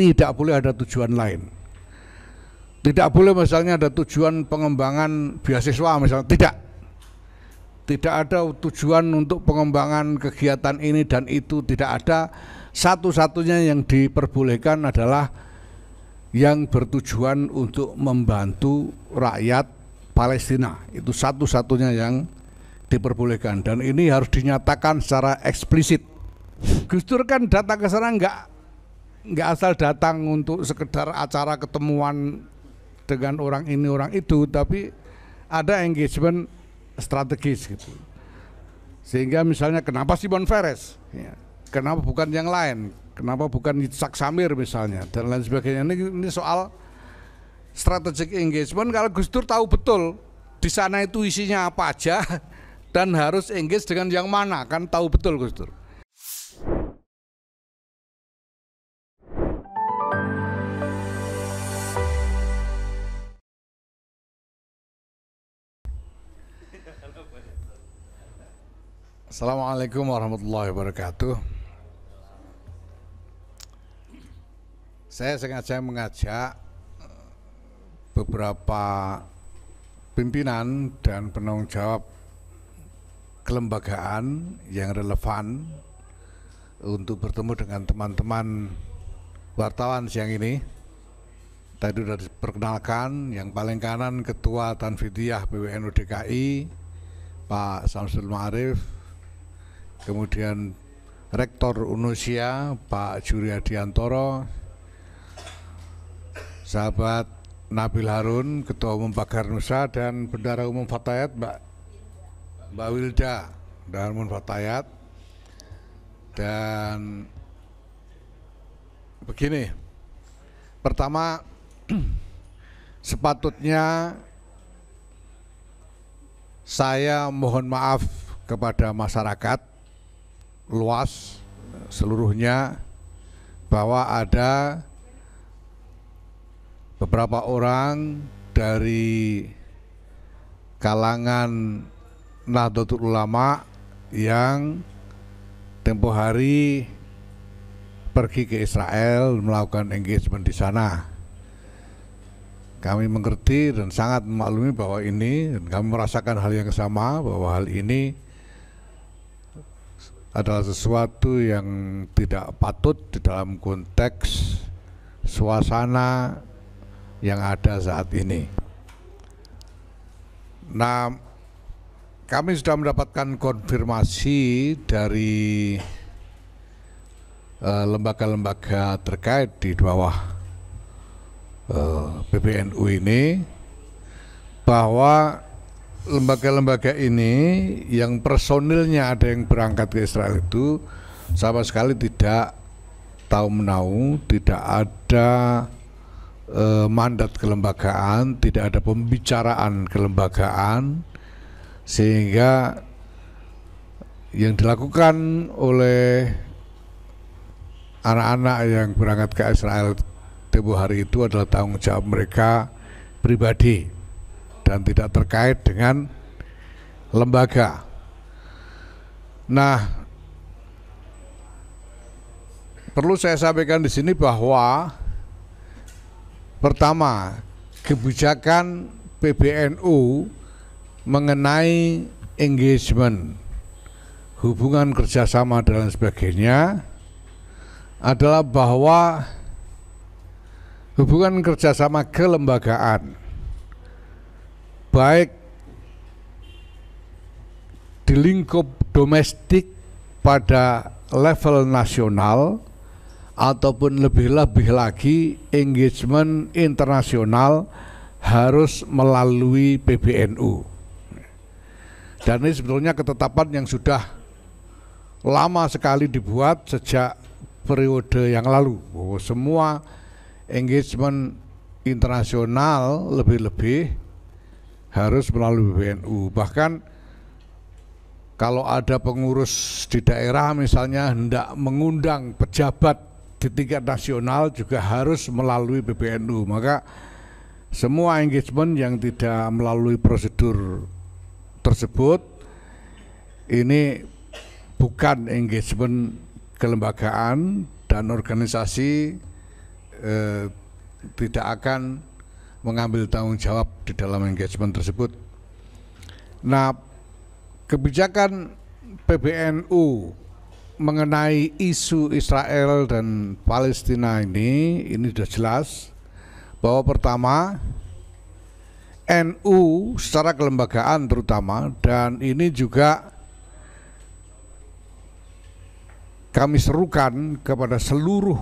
tidak boleh ada tujuan lain. Tidak boleh misalnya ada tujuan pengembangan beasiswa misalnya, tidak. Tidak ada tujuan untuk pengembangan kegiatan ini dan itu, tidak ada. Satu-satunya yang diperbolehkan adalah yang bertujuan untuk membantu rakyat Palestina. Itu satu-satunya yang diperbolehkan, dan ini harus dinyatakan secara eksplisit. Gus Dur kan datang ke sana nggak asal datang untuk sekedar acara ketemuan dengan orang ini orang itu, tapi ada engagement strategis gitu. Sehingga misalnya kenapa Shimon Peres, ya, kenapa bukan yang lain, kenapa bukan Yitzhak Samir misalnya, dan lain sebagainya. Ini soal strategic engagement. Kalau Gus Dur tahu betul di sana itu isinya apa aja dan harus engage dengan yang mana, kan tahu betul Gus Dur. Assalamualaikum warahmatullahi wabarakatuh. Saya sengaja mengajak beberapa pimpinan dan penanggung jawab kelembagaan yang relevan untuk bertemu dengan teman-teman wartawan siang ini. Tadi sudah diperkenalkan, yang paling kanan Ketua Tanfidiyah PWNU DKI Pak Samsul Ma'arif, kemudian Rektor Unusia Pak Juryadiantoro, sahabat Nabil Harun, Ketua Umum Pagar Nusa, dan Bendara Umum Fatayat Mbak Wilda Darmun Fatayat. Dan begini, pertama sepatutnya saya mohon maaf kepada masyarakat luas seluruhnya bahwa ada beberapa orang dari kalangan Nahdlatul Ulama yang tempo hari pergi ke Israel melakukan engagement di sana. Kami mengerti dan sangat memaklumi bahwa ini, dan kami merasakan hal yang sama, bahwa hal ini adalah sesuatu yang tidak patut di dalam konteks suasana yang ada saat ini. Nah, kami sudah mendapatkan konfirmasi dari lembaga-lembaga terkait di bawah PBNU ini, bahwa lembaga-lembaga ini yang personilnya ada yang berangkat ke Israel itu sama sekali tidak tahu menahu, tidak ada mandat kelembagaan, tidak ada pembicaraan kelembagaan, sehingga yang dilakukan oleh anak-anak yang berangkat ke Israel tempo hari itu adalah tanggung jawab mereka pribadi dan tidak terkait dengan lembaga. Nah, perlu saya sampaikan di sini bahwa pertama, kebijakan PBNU mengenai engagement, hubungan kerjasama dan sebagainya adalah bahwa hubungan kerjasama kelembagaan, baik di lingkup domestik pada level nasional ataupun lebih-lebih lagi engagement internasional, harus melalui PBNU. Dan ini sebetulnya ketetapan yang sudah lama sekali dibuat sejak periode yang lalu, bahwa semua engagement internasional lebih-lebih harus melalui PBNU. Bahkan kalau ada pengurus di daerah misalnya hendak mengundang pejabat di tingkat nasional juga harus melalui PBNU. Maka semua engagement yang tidak melalui prosedur tersebut ini bukan engagement kelembagaan dan organisasi tidak akan mengambil tanggung jawab di dalam engagement tersebut. Nah, kebijakan PBNU mengenai isu Israel dan Palestina ini sudah jelas bahwa pertama, NU secara kelembagaan terutama, dan ini juga kami serukan kepada seluruh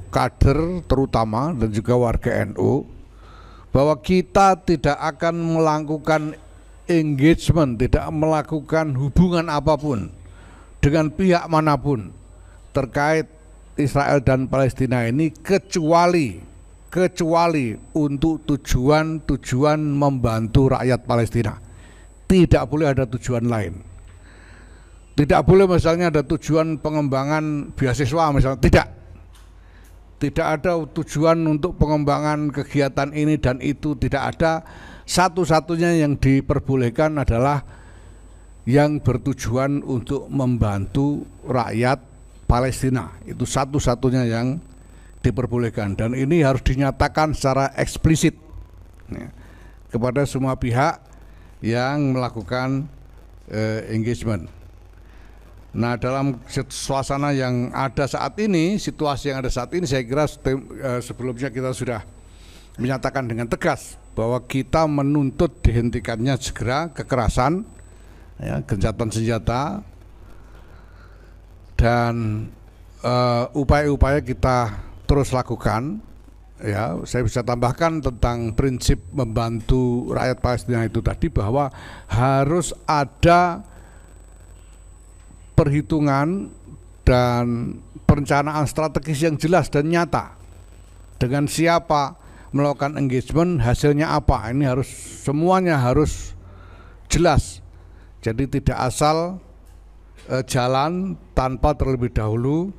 kader terutama dan juga warga NU, bahwa kita tidak akan melakukan engagement, tidak melakukan hubungan apapun dengan pihak manapun terkait Israel dan Palestina ini kecuali untuk tujuan membantu rakyat Palestina. Tidak boleh ada tujuan lain. Tidak boleh misalnya ada tujuan pengembangan beasiswa misalnya, tidak ada tujuan untuk pengembangan kegiatan ini dan itu, tidak ada. Satu-satunya yang diperbolehkan adalah yang bertujuan untuk membantu rakyat Palestina. Itu satu-satunya yang diperbolehkan, dan ini harus dinyatakan secara eksplisit ya, kepada semua pihak yang melakukan engagement. Nah, dalam suasana yang ada saat ini, situasi yang ada saat ini, saya kira sebelumnya kita sudah menyatakan dengan tegas bahwa kita menuntut dihentikannya segera kekerasan, ya, gencatan senjata, dan upaya-upaya kita terus lakukan. Ya, saya bisa tambahkan tentang prinsip membantu rakyat Palestina itu tadi, bahwa harus ada perhitungan dan perencanaan strategis yang jelas dan nyata. Dengan siapa melakukan engagement, hasilnya apa, ini harus semuanya harus jelas. Jadi tidak asal jalan tanpa terlebih dahulu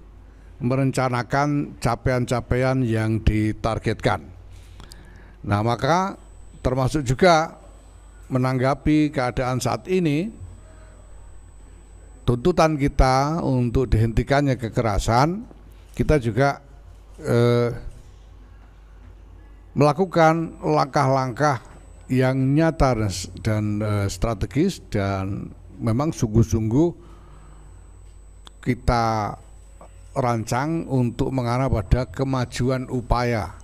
merencanakan capaian-capaian yang ditargetkan. Nah, maka termasuk juga menanggapi keadaan saat ini, tuntutan kita untuk dihentikannya kekerasan, kita juga melakukan langkah-langkah yang nyata dan strategis, dan memang sungguh-sungguh kita rancang untuk mengarah pada kemajuan upaya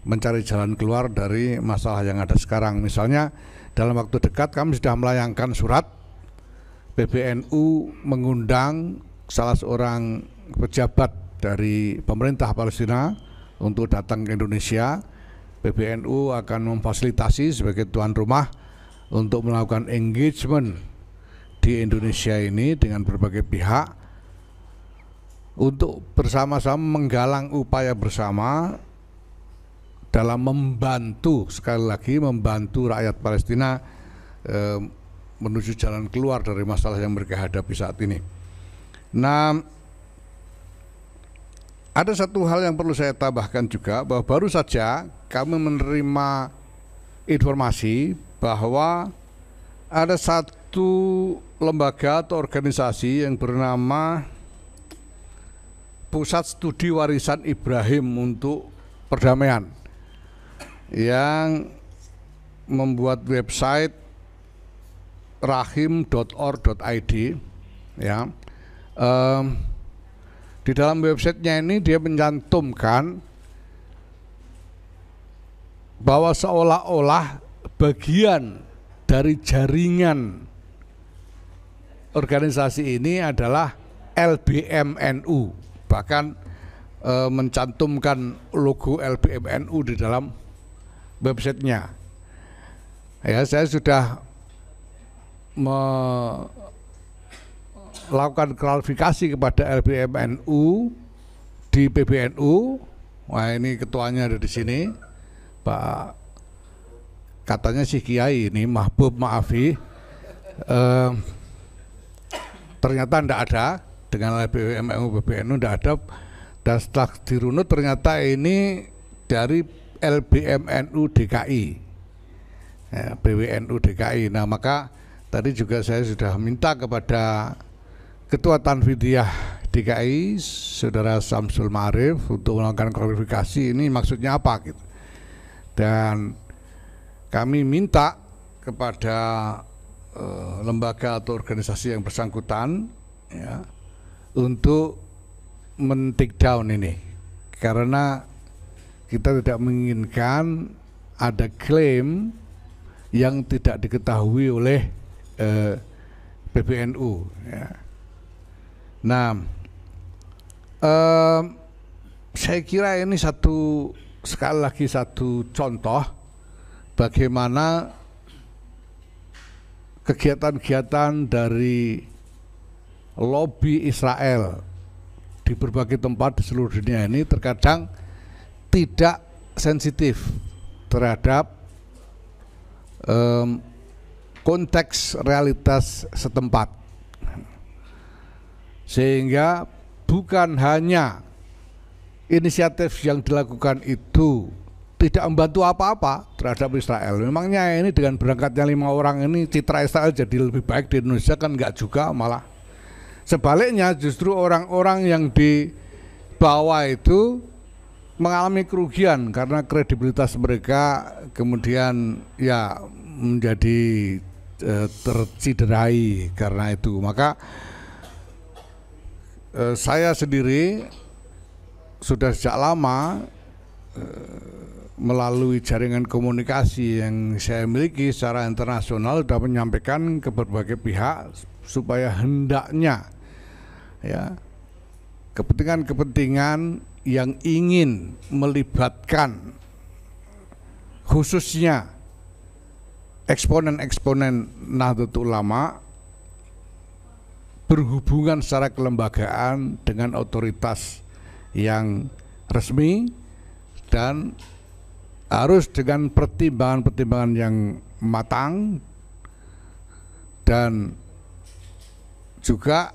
mencari jalan keluar dari masalah yang ada sekarang. Misalnya dalam waktu dekat kami sudah melayangkan surat, PBNU mengundang salah seorang pejabat dari pemerintah Palestina untuk datang ke Indonesia. PBNU akan memfasilitasi sebagai tuan rumah untuk melakukan engagement di Indonesia ini dengan berbagai pihak, untuk bersama-sama menggalang upaya bersama dalam membantu, sekali lagi membantu rakyat Palestina menuju jalan keluar dari masalah yang mereka hadapi saat ini. Nah, ada satu hal yang perlu saya tambahkan juga, bahwa baru saja kami menerima informasi bahwa ada satu lembaga atau organisasi yang bernama Pusat Studi Warisan Ibrahim untuk Perdamaian, yang membuat website rahim.org.id, ya. Di dalam websitenya ini dia mencantumkan bahwa seolah-olah bagian dari jaringan organisasi ini adalah LBMNU, bahkan mencantumkan logo LBMNU di dalam websitenya. Ya, saya sudah melakukan klarifikasi kepada LBMNU di PBNU. Wah, ini ketuanya ada di sini, Pak. Katanya si Kiai ini Mahbub Maafi. Ternyata tidak ada. Dengan LBMNU, PBNU tidak ada, dan setelah dirunut ternyata ini dari LBMNU DKI, ya, BWNU DKI. Nah, maka tadi juga saya sudah minta kepada Ketua Tanfidiyah DKI Saudara Samsul Ma'arif untuk melakukan klarifikasi ini maksudnya apa gitu. Dan kami minta kepada lembaga atau organisasi yang bersangkutan ya untuk men-take down ini, karena kita tidak menginginkan ada klaim yang tidak diketahui oleh PBNU ya. Nah, saya kira ini sekali lagi satu contoh bagaimana kegiatan-kegiatan dari lobby Israel di berbagai tempat di seluruh dunia ini terkadang tidak sensitif terhadap konteks realitas setempat, sehingga bukan hanya inisiatif yang dilakukan itu tidak membantu apa-apa terhadap Israel. Memangnya ini dengan berangkatnya 5 orang ini citra Israel jadi lebih baik di Indonesia? Kan enggak juga, malah sebaliknya justru orang-orang yang di bawah itu mengalami kerugian karena kredibilitas mereka kemudian ya menjadi terciderai karena itu. Maka saya sendiri sudah sejak lama melalui jaringan komunikasi yang saya miliki secara internasional sudah menyampaikan ke berbagai pihak supaya hendaknya ya kepentingan-kepentingan yang ingin melibatkan khususnya eksponen-eksponen Nahdlatul Ulama berhubungan secara kelembagaan dengan otoritas yang resmi dan harus dengan pertimbangan-pertimbangan yang matang dan juga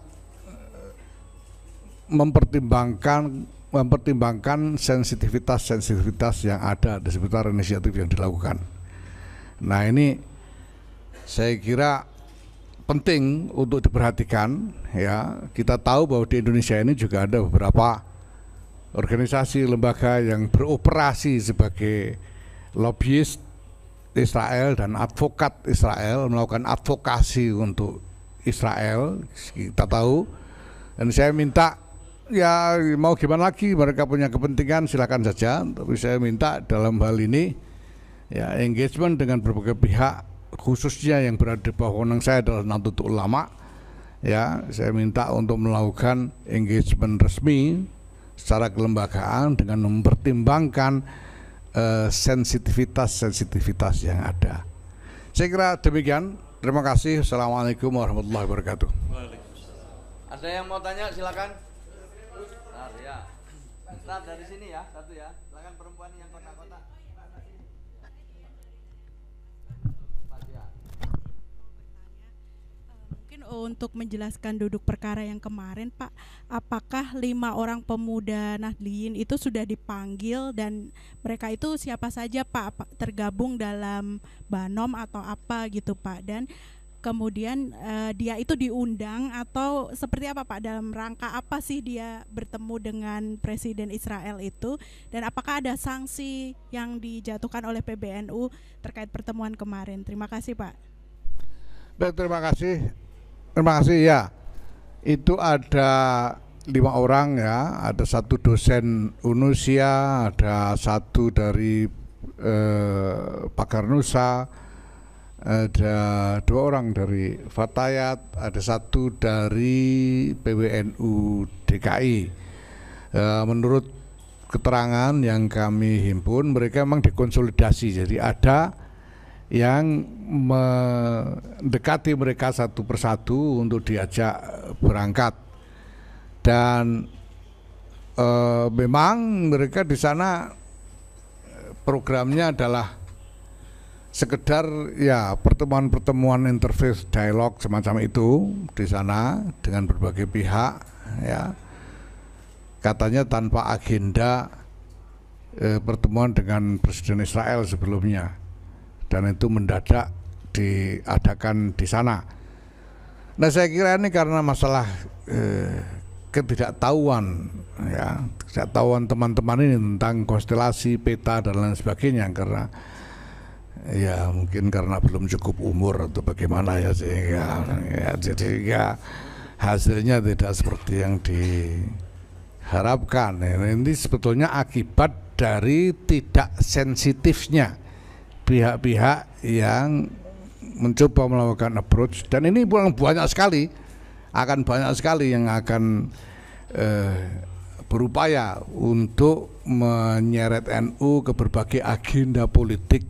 mempertimbangkan sensitivitas yang ada di seputar inisiatif yang dilakukan. Nah, ini saya kira penting untuk diperhatikan ya. Kita tahu bahwa di Indonesia ini juga ada beberapa organisasi lembaga yang beroperasi sebagai lobbyist Israel dan advokat Israel, melakukan advokasi untuk Israel, kita tahu. Dan saya minta ya mau gimana lagi, mereka punya kepentingan silakan saja, tapi saya minta dalam hal ini ya engagement dengan berbagai pihak, khususnya yang berada di bawah wewenang saya adalah Nahdlatul Ulama ya. Saya minta untuk melakukan engagement resmi secara kelembagaan dengan mempertimbangkan sensitivitas yang ada. Saya kira demikian. Terima kasih. Assalamualaikum warahmatullahi wabarakatuh. Ada yang mau tanya silakan. Bentar ya. Bentar dari sini ya, satu ya. Silakan perempuan yang kotak-kotak. Mungkin untuk menjelaskan duduk perkara yang kemarin, Pak, apakah 5 orang pemuda Nahdliyin itu sudah dipanggil dan mereka itu siapa saja, Pak? Tergabung dalam Banom atau apa gitu, Pak? Dan kemudian dia itu diundang atau seperti apa, Pak? Dalam rangka apa sih dia bertemu dengan Presiden Israel itu? Dan apakah ada sanksi yang dijatuhkan oleh PBNU terkait pertemuan kemarin? Terima kasih, Pak. Baik, terima kasih. Terima kasih ya. Itu ada 5 orang ya. Ada 1 dosen Unusia, ada 1 dari Pagar Nusa, ada 2 orang dari Fatayat, ada 1 dari PWNU DKI. Menurut keterangan yang kami himpun, mereka memang dikonsolidasi, jadi ada yang mendekati mereka satu persatu untuk diajak berangkat. Dan memang mereka di sana programnya adalah sekedar ya pertemuan-pertemuan interface dialog semacam itu di sana dengan berbagai pihak ya, katanya tanpa agenda pertemuan dengan Presiden Israel sebelumnya, dan itu mendadak diadakan di sana. Nah, saya kira ini karena masalah ketidaktahuan ya, ketidaktahuan teman-teman ini tentang konstelasi peta dan lain sebagainya, karena ya mungkin karena belum cukup umur atau bagaimana ya, sehingga hasilnya tidak seperti yang diharapkan. Ini sebetulnya akibat dari tidak sensitifnya pihak-pihak yang mencoba melakukan approach, dan ini banyak sekali, akan banyak sekali yang akan berupaya untuk menyeret NU ke berbagai agenda politik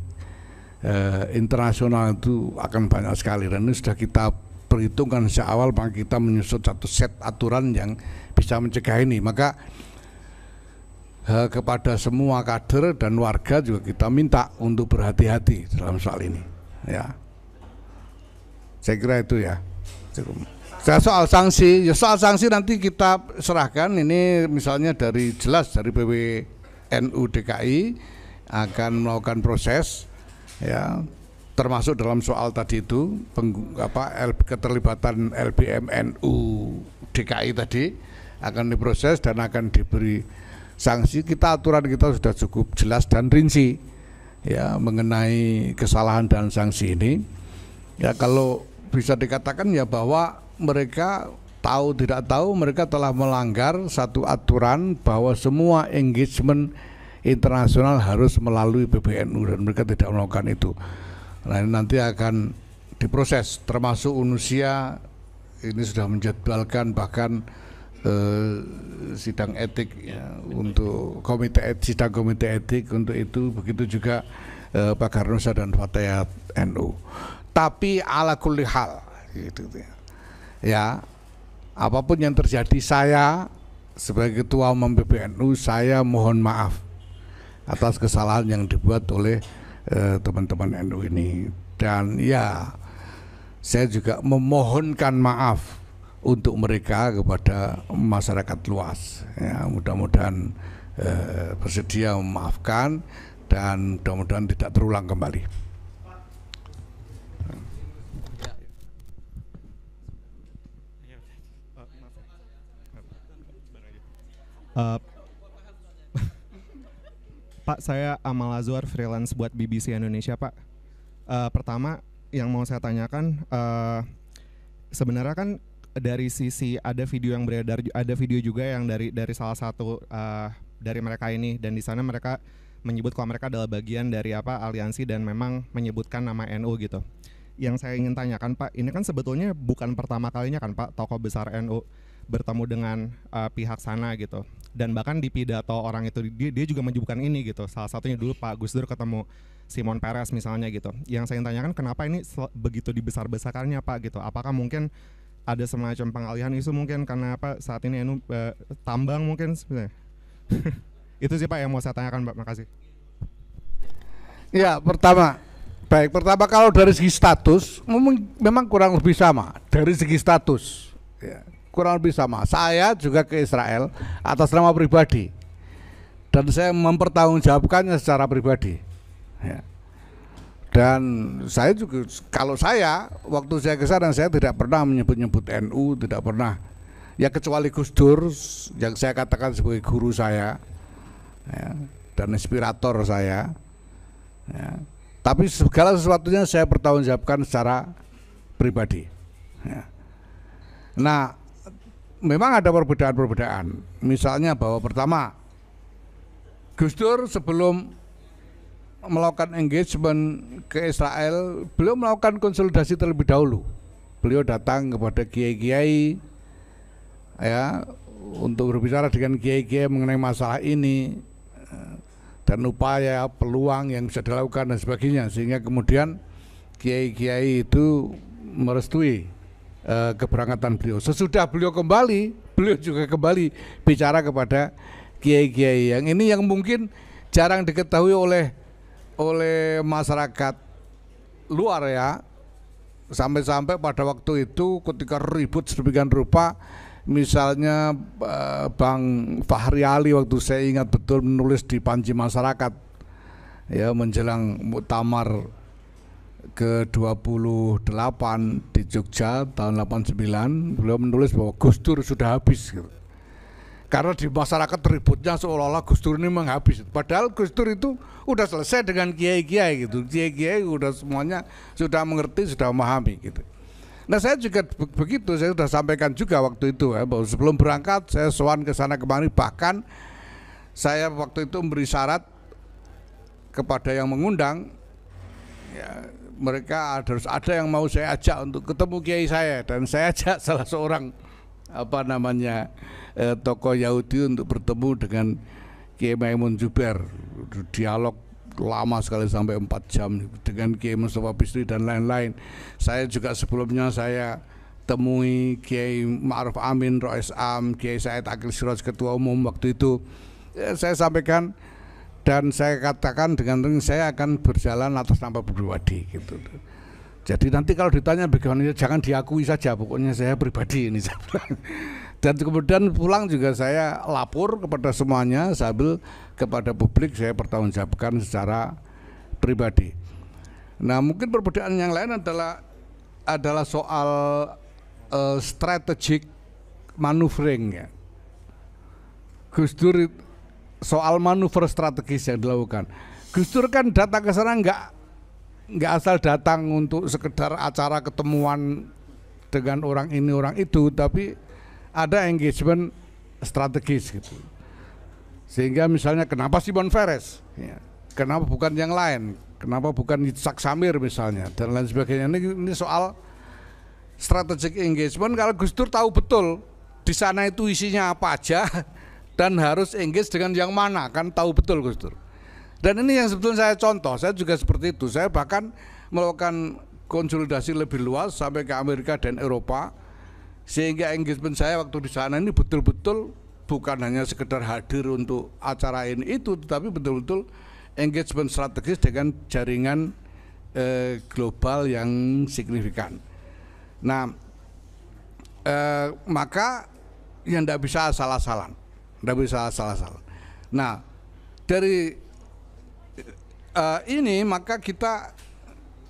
internasional. Itu akan banyak sekali, dan ini sudah kita perhitungkan sejak awal, maka kita menyusun satu set aturan yang bisa mencegah ini. Maka kepada semua kader dan warga juga kita minta untuk berhati-hati dalam soal ini ya. Saya kira itu ya. Soal sanksi, ya soal sanksi nanti kita serahkan. Ini misalnya jelas dari PWNU DKI akan melakukan proses ya, termasuk dalam soal tadi itu keterlibatan LBMNU DKI tadi akan diproses dan akan diberi sanksi. Aturan kita sudah cukup jelas dan rinci ya mengenai kesalahan dan sanksi ini. Ya kalau bisa dikatakan ya bahwa mereka tahu tidak tahu mereka telah melanggar satu aturan bahwa semua engagement internasional harus melalui PBNU, dan mereka tidak melakukan itu. Nah, ini nanti akan diproses, termasuk UNUSIA ini sudah menjadwalkan bahkan sidang etik ya, untuk sidang komite etik untuk itu, begitu juga Pak Garnusa dan Fatayat NU. Tapi ala kulli hal gitu ya, apapun yang terjadi, saya sebagai ketua umum PBNU saya mohon maaf atas kesalahan yang dibuat oleh teman-teman NU ini, dan ya saya juga memohonkan maaf untuk mereka kepada masyarakat luas ya. Mudah-mudahan bersedia memaafkan dan mudah-mudahan tidak terulang kembali. Pak, saya Amal Azwar, freelance buat BBC Indonesia, Pak. Pertama yang mau saya tanyakan, sebenarnya kan dari sisi ada video yang beredar, ada video juga yang dari salah satu dari mereka ini, dan di sana mereka menyebut kalau mereka adalah bagian dari aliansi dan memang menyebutkan nama NU gitu. Yang saya ingin tanyakan, Pak, ini kan sebetulnya bukan pertama kalinya kan Pak tokoh besar NU bertemu dengan pihak sana gitu, dan bahkan di pidato orang itu dia juga menyebutkan ini gitu. Salah satunya dulu Pak Gus Dur ketemu Simon Peres misalnya gitu. Yang saya ingin tanyakan, kenapa ini begitu dibesar-besarkannya Pak gitu? Apakah mungkin ada semacam pengalihan isu mungkin karena saat ini NU tambang mungkin sebenarnya? Itu sih Pak yang mau saya tanyakan, Pak. Makasih. Ya, pertama kalau dari segi status memang kurang lebih sama. Dari segi status ya, kurang lebih sama. Saya juga ke Israel atas nama pribadi, dan saya mempertanggungjawabkannya secara pribadi ya. Dan saya juga, kalau saya waktu saya ke sana, saya tidak pernah menyebut-nyebut NU, tidak pernah ya, kecuali Gus Dur yang saya katakan sebagai guru saya ya, dan inspirator saya ya. Tapi segala sesuatunya saya bertanggungjawabkan secara pribadi ya. Nah, memang ada perbedaan-perbedaan. Misalnya bahwa pertama, Gus Dur sebelum melakukan engagement ke Israel, beliau melakukan konsolidasi terlebih dahulu. Beliau datang kepada kiai-kiai ya, untuk berbicara dengan kiai-kiai mengenai masalah ini dan upaya peluang yang bisa dilakukan dan sebagainya, sehingga kemudian kiai-kiai itu merestui keberangkatan beliau. Sesudah beliau kembali, beliau juga kembali bicara kepada kiai-kiai yang ini, yang mungkin jarang diketahui oleh masyarakat luar ya. Sampai-sampai pada waktu itu ketika ribut sedemikian rupa, misalnya Bang Fahri Ali waktu saya ingat betul menulis di Panji Masyarakat ya menjelang muktamar ke-28 di Jogja tahun 89, beliau menulis bahwa Gus Dur sudah habis gitu. Karena di masyarakat ributnya seolah-olah Gus Dur ini menghabis. Padahal Gus Dur itu udah selesai dengan kiai-kiai gitu. Kiai-kiai udah semuanya sudah mengerti, sudah memahami gitu. Nah saya juga begitu, saya sudah sampaikan juga waktu itu ya, bahwa sebelum berangkat saya sowan ke sana kemari, bahkan saya waktu itu memberi syarat kepada yang mengundang, ya, mereka harus ada yang mau saya ajak untuk ketemu kiai saya, dan saya ajak salah seorang tokoh Yahudi untuk bertemu dengan Kiai Maimun Zubair, dialog lama sekali sampai 4 jam dengan Kiai Mustafa Bisri dan lain-lain. Saya juga sebelumnya saya temui Kiai Ma'ruf Amin, Rois Am, Kiai Said Akil Siraj Ketua Umum waktu itu. Saya sampaikan dan saya katakan dengan saya akan berjalan atas nama pribadi gitu. Jadi nanti kalau ditanya bagaimana, jangan diakui saja, pokoknya saya pribadi ini. Dan kemudian pulang juga saya lapor kepada semuanya sambil kepada publik saya pertanggungjawabkan secara pribadi. Nah mungkin perbedaan yang lain adalah soal strategic maneuvering ya. Gus Dur soal manuver strategis yang dilakukan. Gus Dur kan datang ke sana nggak asal datang untuk sekedar acara ketemuan dengan orang ini orang itu, tapi ada engagement strategis gitu. Sehingga misalnya kenapa Simon Peres, ya, kenapa bukan yang lain, kenapa bukan Yitzhak Samir misalnya dan lain sebagainya. Ini soal strategic engagement. Kalau Gus Dur tahu betul di sana itu isinya apa aja dan harus engage dengan yang mana, kan tahu betul Gus Dur. Dan ini yang sebetulnya saya contoh, saya juga seperti itu. Saya bahkan melakukan konsolidasi lebih luas sampai ke Amerika dan Eropa, sehingga engagement saya waktu di sana ini betul-betul bukan hanya sekedar hadir untuk acara ini itu, tetapi betul-betul engagement strategis dengan jaringan global yang signifikan. Nah, maka yang tidak bisa asal-asalan, Nah, dari ini maka kita,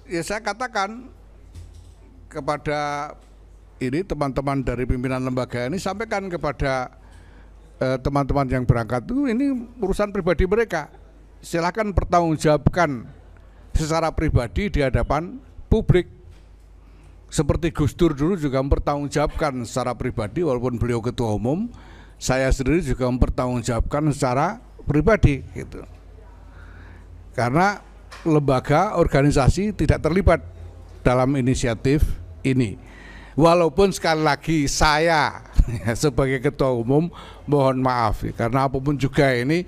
ya saya katakan kepada ini teman-teman dari pimpinan lembaga ini, sampaikan kepada teman-teman yang berangkat itu, ini urusan pribadi mereka, silakan pertanggungjawabkan secara pribadi di hadapan publik. Seperti Gus Dur dulu juga mempertanggungjawabkan secara pribadi, walaupun beliau ketua umum, saya sendiri juga mempertanggungjawabkan secara pribadi gitu. Karena lembaga organisasi tidak terlibat dalam inisiatif ini. Walaupun sekali lagi saya sebagai ketua umum mohon maaf ya, karena apapun juga ini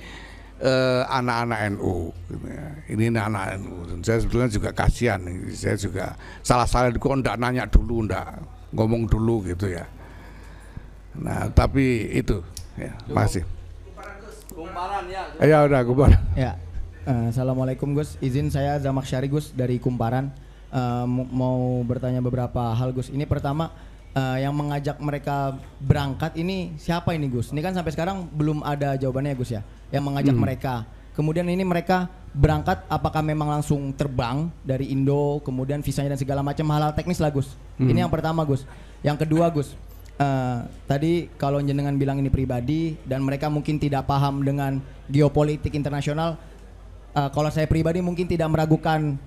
anak-anak NU gitu ya. Ini anak-anak NU. Saya sebetulnya juga kasihan, saya juga salah-salah kok ndak nanya dulu, ndak ngomong dulu gitu ya. Nah, tapi itu ya, masih. Kumparan ya. Ya udah kumparan. Ya. Assalamualaikum Gus, izin saya Zamak Syari Gus dari Kumparan. Mau bertanya beberapa hal Gus. Ini pertama, yang mengajak mereka berangkat ini siapa ini Gus? Ini kan sampai sekarang belum ada jawabannya Gus ya. Yang mengajak mereka. Kemudian ini mereka berangkat apakah memang langsung terbang dari Indo, kemudian visanya dan segala macam hal-hal teknis lah Gus. Ini yang pertama Gus. Yang kedua Gus, tadi kalau jenengan bilang ini pribadi dan mereka mungkin tidak paham dengan geopolitik internasional. Kalau saya pribadi mungkin tidak meragukan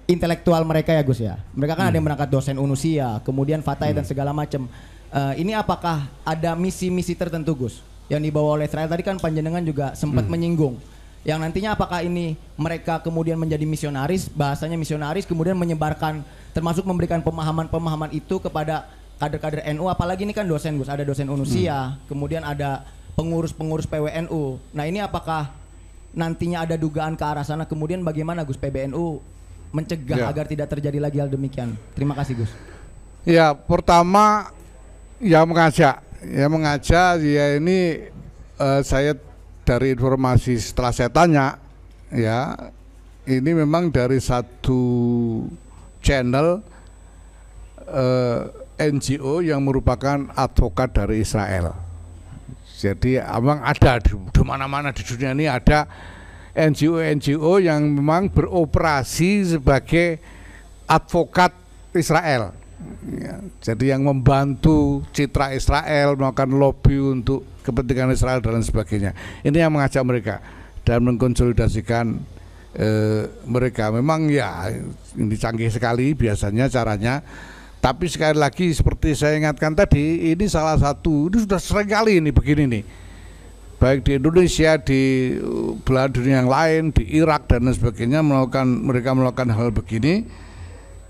intelektual mereka ya Gus ya. Mereka kan ada yang berangkat dosen Unusia, kemudian Fatay dan segala macam. Ini apakah ada misi-misi tertentu Gus yang dibawa oleh Israel? Tadi kan panjenengan juga sempat menyinggung. Yang nantinya apakah ini mereka kemudian menjadi misionaris, bahasanya misionaris, kemudian menyebarkan, termasuk memberikan pemahaman-pemahaman itu kepada kader-kader NU, apalagi ini kan dosen Gus, ada dosen Unusia, kemudian ada pengurus-pengurus PWNU. Nah ini apakah nantinya ada dugaan ke arah sana, kemudian bagaimana Gus PBNU mencegah agar tidak terjadi lagi hal demikian? Terima kasih Gus. Ya, pertama ya mengajak ya ini saya dari informasi setelah saya tanya ya, ini memang dari satu channel NGO yang merupakan advokat dari Israel. Jadi memang ada di mana-mana di dunia ini ada NGO yang memang beroperasi sebagai advokat Israel. Ya, jadi yang membantu citra Israel, melakukan lobby untuk kepentingan Israel dan lain sebagainya. Ini yang mengajak mereka dan mengkonsolidasikan mereka. Memang ya ini canggih sekali biasanya caranya. Tapi sekali lagi seperti saya ingatkan tadi, ini salah satu, ini sudah sering kali ini begini nih. Baik di Indonesia, di belahan dunia yang lain, di Irak dan lain sebagainya mereka melakukan hal begini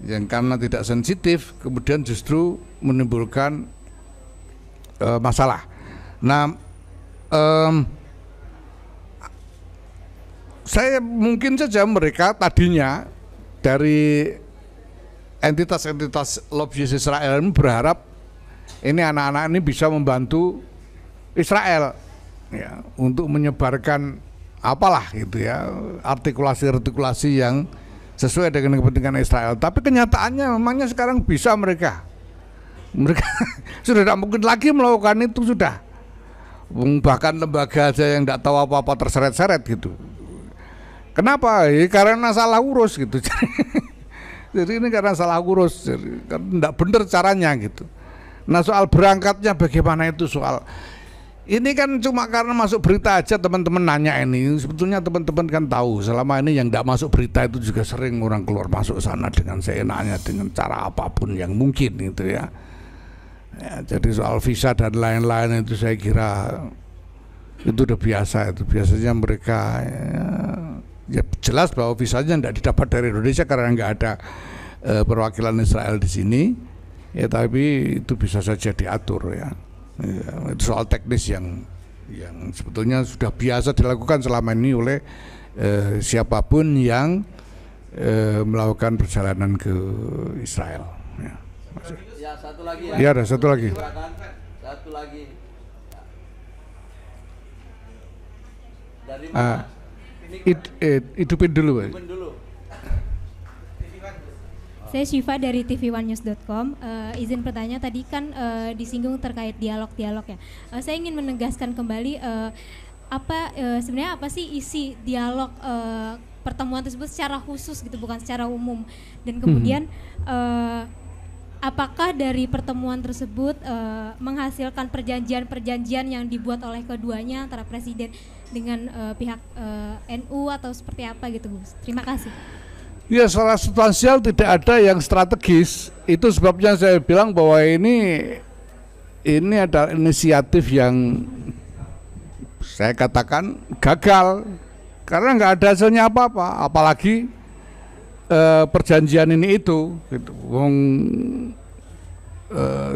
yang karena tidak sensitif kemudian justru menimbulkan masalah. Nah, saya mungkin saja mereka tadinya dari entitas-entitas lobbyis Israel ini berharap ini anak-anak ini bisa membantu Israel ya, untuk menyebarkan apalah gitu ya, artikulasi-artikulasi yang sesuai dengan kepentingan Israel. Tapi kenyataannya memangnya sekarang bisa mereka sudah tidak mungkin lagi melakukan itu sudah. Bahkan lembaga aja yang tidak tahu apa-apa terseret-seret gitu. Kenapa? Ya, karena salah urus gitu. Jadi ini karena salah urus, karena tidak benar caranya gitu. Nah soal berangkatnya bagaimana itu soal. Ini kan cuma karena masuk berita aja teman-teman nanya ini. Sebetulnya teman-teman kan tahu selama ini yang tidak masuk berita itu juga sering orang keluar masuk sana dengan seenaknya dengan cara apapun yang mungkin gitu ya. Ya jadi soal visa dan lain-lain itu saya kira itu udah biasa. Itu biasanya mereka ya jelas bahwa visanya tidak didapat dari Indonesia karena nggak ada perwakilan Israel di sini. Ya tapi itu bisa saja diatur ya. Ya, itu soal teknis yang sebetulnya sudah biasa dilakukan selama ini oleh siapapun yang melakukan perjalanan ke Israel. Ya, ya satu lagi ya. Ya ada satu lagi. Satu lagi. Dari mana? Hidupin dulu. Hidupin dulu. Saya Syifa dari tvOneNews.com. Izin bertanya, tadi kan disinggung terkait dialog-dialog ya. Saya ingin menegaskan kembali sebenarnya apa sih isi dialog pertemuan tersebut secara khusus gitu, bukan secara umum. Dan kemudian apakah dari pertemuan tersebut menghasilkan perjanjian-perjanjian yang dibuat oleh keduanya antara presiden dengan pihak NU atau seperti apa gitu, Gus? Terima kasih. Ya secara substansial tidak ada yang strategis. Itu sebabnya saya bilang bahwa ini adalah inisiatif yang saya katakan gagal karena nggak ada hasilnya apa-apa, apalagi perjanjian ini itu gitu.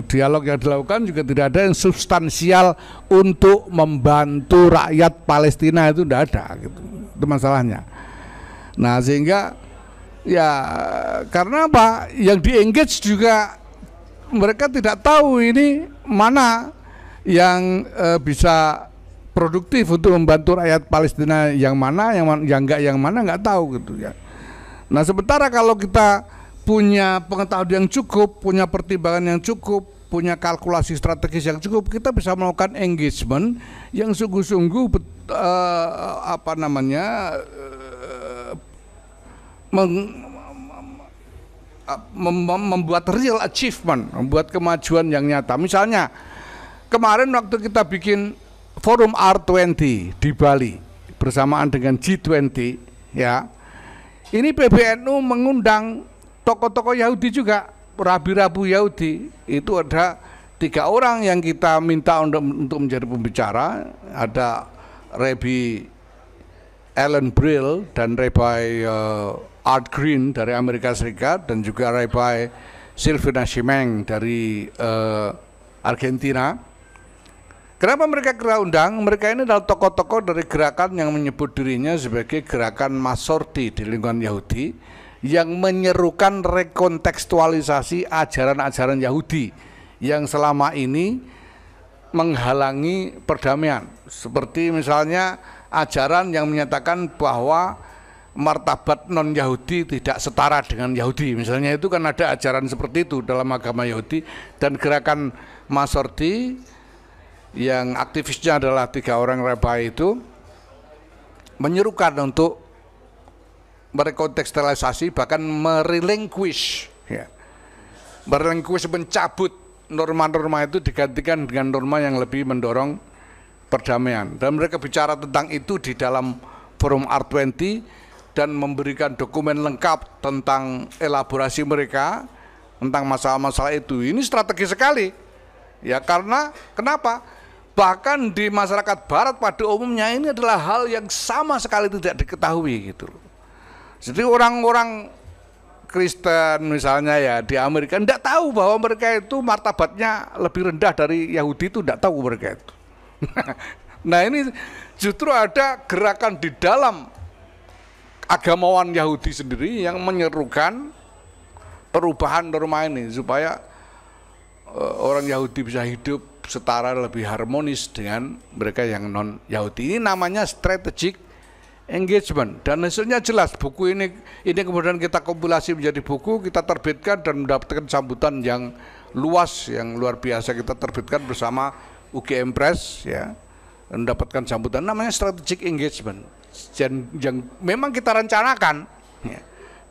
Dialog yang dilakukan juga tidak ada yang substansial untuk membantu rakyat Palestina, itu tidak ada gitu. Itu masalahnya. Nah sehingga ya karena apa, yang di-engage juga mereka tidak tahu ini mana yang bisa produktif untuk membantu rakyat Palestina, yang mana yang mana nggak tahu gitu ya. Nah sementara kalau kita punya pengetahuan yang cukup, punya pertimbangan yang cukup, punya kalkulasi strategis yang cukup, kita bisa melakukan engagement yang sungguh-sungguh membuat real achievement, membuat kemajuan yang nyata. Misalnya kemarin waktu kita bikin forum R20 di Bali bersamaan dengan G20 ya, ini PBNU mengundang tokoh-tokoh Yahudi juga, rabi-rabu Yahudi. Itu ada 3 orang yang kita minta untuk menjadi pembicara. Ada Rabbi Alan Brill dan Rabbi Art Green dari Amerika Serikat, dan juga Rabbi Silvina Shimeng dari Argentina. Kenapa mereka kita undang? Mereka ini adalah tokoh-tokoh dari gerakan yang menyebut dirinya sebagai gerakan Masorti di lingkungan Yahudi, yang menyerukan rekontekstualisasi ajaran-ajaran Yahudi yang selama ini menghalangi perdamaian. Seperti misalnya ajaran yang menyatakan bahwa martabat non-Yahudi tidak setara dengan Yahudi. Misalnya itu kan ada ajaran seperti itu dalam agama Yahudi. Dan gerakan Masorti yang aktivisnya adalah 3 orang rabbi itu menyerukan untuk merekontekstualisasi, bahkan merelinquish ya, merelinkuis, mencabut norma-norma itu digantikan dengan norma yang lebih mendorong perdamaian. Dan mereka bicara tentang itu di dalam forum R20 dan memberikan dokumen lengkap tentang elaborasi mereka tentang masalah-masalah itu. Ini strategi sekali. Ya karena kenapa? Bahkan di masyarakat barat pada umumnya ini adalah hal yang sama sekali tidak diketahui gitu. Jadi orang-orang Kristen misalnya ya di Amerika tidak tahu bahwa mereka itu martabatnya lebih rendah dari Yahudi, itu tidak tahu mereka itu. Nah ini justru ada gerakan di dalam agamawan Yahudi sendiri yang menyerukan perubahan norma ini supaya orang Yahudi bisa hidup setara, lebih harmonis dengan mereka yang non Yahudi. Ini namanya strategic engagement dan hasilnya jelas. Buku ini kemudian kita kompilasi menjadi buku, kita terbitkan dan mendapatkan sambutan yang luas, yang luar biasa. Kita terbitkan bersama UGM Press ya, mendapatkan sambutan namanya strategic engagement yang memang kita rencanakan ya,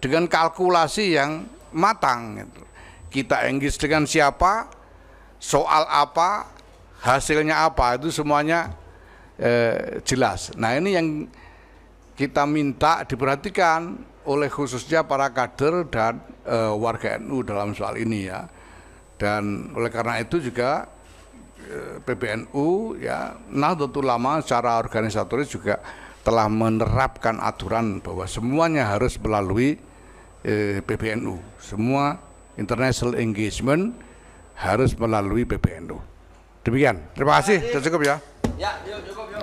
dengan kalkulasi yang matang gitu. Kita engage dengan siapa, soal apa, hasilnya apa, itu semuanya jelas. Nah ini yang kita minta diperhatikan oleh khususnya para kader dan warga NU dalam soal ini ya. Dan oleh karena itu juga PBNU ya, Nahdlatul Ulama secara organisatoris juga telah menerapkan aturan bahwa semuanya harus melalui PBNU. Semua international engagement harus melalui PBNU. Demikian. Terima kasih. Sudah cukup ya. Ya, cukup.